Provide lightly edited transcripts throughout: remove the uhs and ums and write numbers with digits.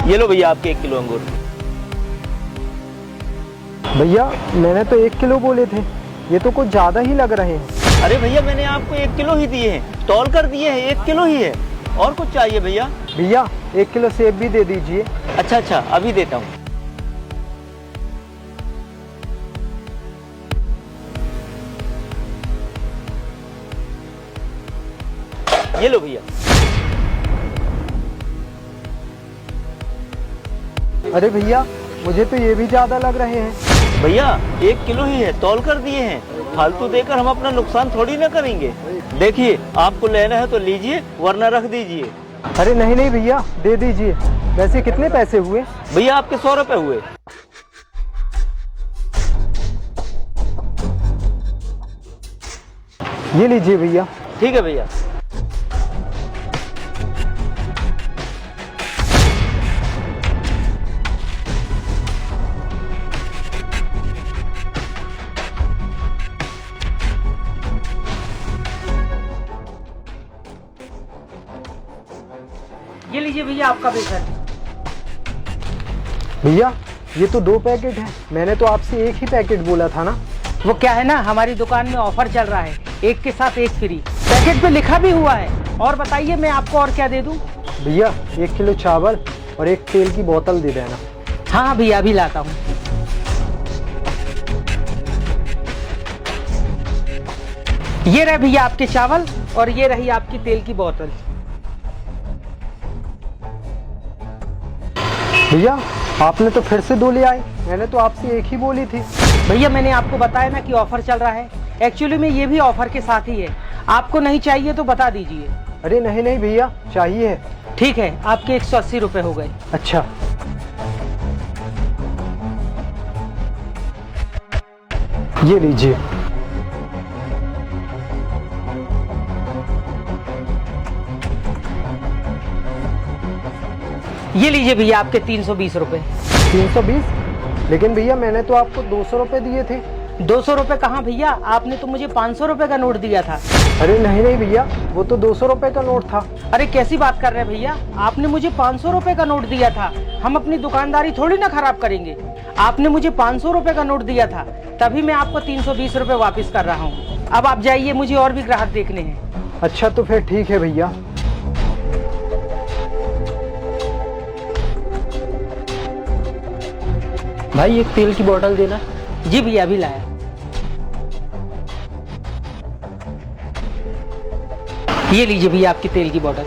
ये लो भैया आपके 1 किलो अंगूर। भैया मैंने तो 1 किलो बोले थे, ये तो कुछ ज्यादा ही लग रहे हैं। अरे भैया मैंने आपको 1 किलो ही दिए हैं, तौल कर दिए हैं, 1 किलो ही है। और कुछ चाहिए भैया? भैया 1 किलो सेब भी दे दीजिए। अच्छा अच्छा, अभी देता हूँ। ये लो भैया। अरे भैया मुझे तो ये भी ज्यादा लग रहे हैं। भैया 1 किलो ही है, तौल कर दिए हैं। फालतू देकर हम अपना नुकसान थोड़ी ना करेंगे। देखिए आपको लेना है तो लीजिए, वरना रख दीजिए। अरे नहीं नहीं भैया दे दीजिए। वैसे कितने पैसे हुए? भैया आपके 100 रुपए हुए। ये लीजिए भैया। ठीक है भैया। ये लीजिए भैया आपका बेसन। भैया ये तो 2 पैकेट है, मैंने तो आपसे 1 ही पैकेट बोला था ना। वो क्या है ना, हमारी दुकान में ऑफर चल रहा है, 1 के साथ 1 फ्री। पैकेट पे लिखा भी हुआ है। और बताइए मैं आपको और क्या दे दूं? भैया 1 किलो चावल और 1 तेल की बोतल दे देना। हाँ भैया अभी लाता हूँ। ये रहे भैया आपके चावल और ये रही आपकी तेल की बोतल। भैया आपने तो फिर से 2 ले आए, मैंने तो आपसे 1 ही बोली थी। भैया मैंने आपको बताया ना कि ऑफर चल रहा है। एक्चुअली में ये भी ऑफर के साथ ही है। आपको नहीं चाहिए तो बता दीजिए। अरे नहीं नहीं भैया चाहिए। ठीक है, आपके 180 रुपए हो गए। अच्छा ये लीजिए। ये लीजिए भैया आपके 320 रुपए। 320? लेकिन भैया मैंने तो आपको 200 रुपए दिए थे। 200 रुपए कहाँ भैया, आपने तो मुझे 500 रुपए का नोट दिया था। अरे नहीं नहीं भैया वो तो 200 रुपए का नोट था। अरे कैसी बात कर रहे हैं भैया, आपने मुझे 500 रुपए का नोट दिया था। हम अपनी दुकानदारी थोड़ी ना खराब करेंगे। आपने मुझे 500 रुपए का नोट दिया था, तभी मैं आपको 320 रुपए वापिस कर रहा हूँ। अब आप जाइए, मुझे और भी ग्राहक देखने हैं। अच्छा तो फिर ठीक है भैया। भाई 1 तेल की बोतल देना। जी भैया अभी लाया। ये लीजिए भैया आपकी तेल की बोतल।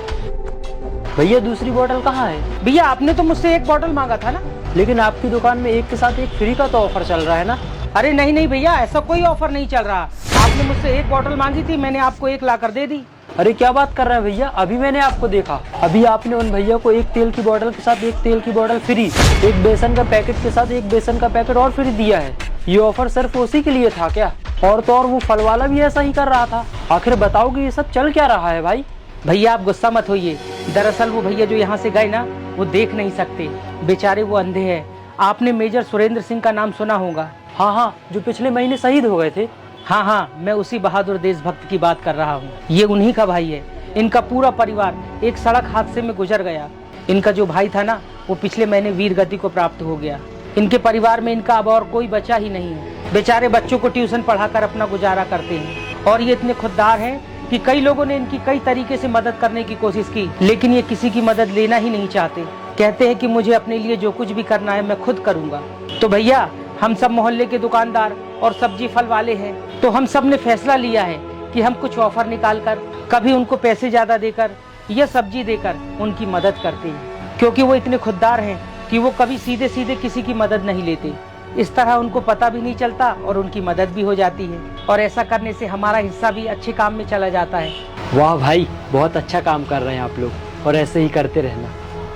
भैया दूसरी बोतल कहाँ है? भैया आपने तो मुझसे 1 बोतल मांगा था ना। लेकिन आपकी दुकान में 1 के साथ 1 फ्री का तो ऑफर चल रहा है ना। अरे नहीं नहीं भैया, ऐसा कोई ऑफर नहीं चल रहा। आपने मुझसे 1 बोतल मांगी थी, मैंने आपको 1 लाकर दे दी। अरे क्या बात कर रहे हैं भैया, अभी मैंने आपको देखा। अभी आपने उन भैया को 1 तेल की बोतल के साथ 1 तेल की बोतल फ्री, 1 बेसन का पैकेट के साथ 1 बेसन का पैकेट और फ्री दिया है। ये ऑफर सिर्फ उसी के लिए था क्या? और तो और वो फल वाला भी ऐसा ही कर रहा था। आखिर बताओ कि ये सब चल क्या रहा है भाई? भैया आप गुस्सा मत होइए। दरअसल वो भैया जो यहाँ से गए ना, वो देख नहीं सकते, बेचारे वो अंधे हैं। आपने मेजर सुरेंद्र सिंह का नाम सुना होगा। हाँ हाँ, जो पिछले महीने शहीद हो गए थे। हाँ हाँ, मैं उसी बहादुर देशभक्त की बात कर रहा हूँ। ये उन्हीं का भाई है। इनका पूरा परिवार एक सड़क हादसे में गुजर गया। इनका जो भाई था ना, वो पिछले महीने वीर गति को प्राप्त हो गया। इनके परिवार में इनका अब और कोई बचा ही नहीं है। बेचारे बच्चों को ट्यूशन पढ़ाकर अपना गुजारा करते हैं। और ये इतने खुददार हैं कि कई लोगों ने इनकी कई तरीके से मदद करने की कोशिश की, लेकिन ये किसी की मदद लेना ही नहीं चाहते। कहते हैं कि मुझे अपने लिए जो कुछ भी करना है मैं खुद करूँगा। तो भैया हम सब मोहल्ले के दुकानदार और सब्जी फल वाले हैं, तो हम सब ने फैसला लिया है कि हम कुछ ऑफर निकाल कर, कभी उनको पैसे ज्यादा देकर या सब्जी देकर उनकी मदद करते हैं। क्योंकि वो इतने खुददार हैं कि वो कभी सीधे सीधे किसी की मदद नहीं लेते। इस तरह उनको पता भी नहीं चलता और उनकी मदद भी हो जाती है। और ऐसा करने से हमारा हिस्सा भी अच्छे काम में चला जाता है। वाह भाई, बहुत अच्छा काम कर रहे हैं आप लोग, और ऐसे ही करते रहना।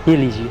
ये लीजिए।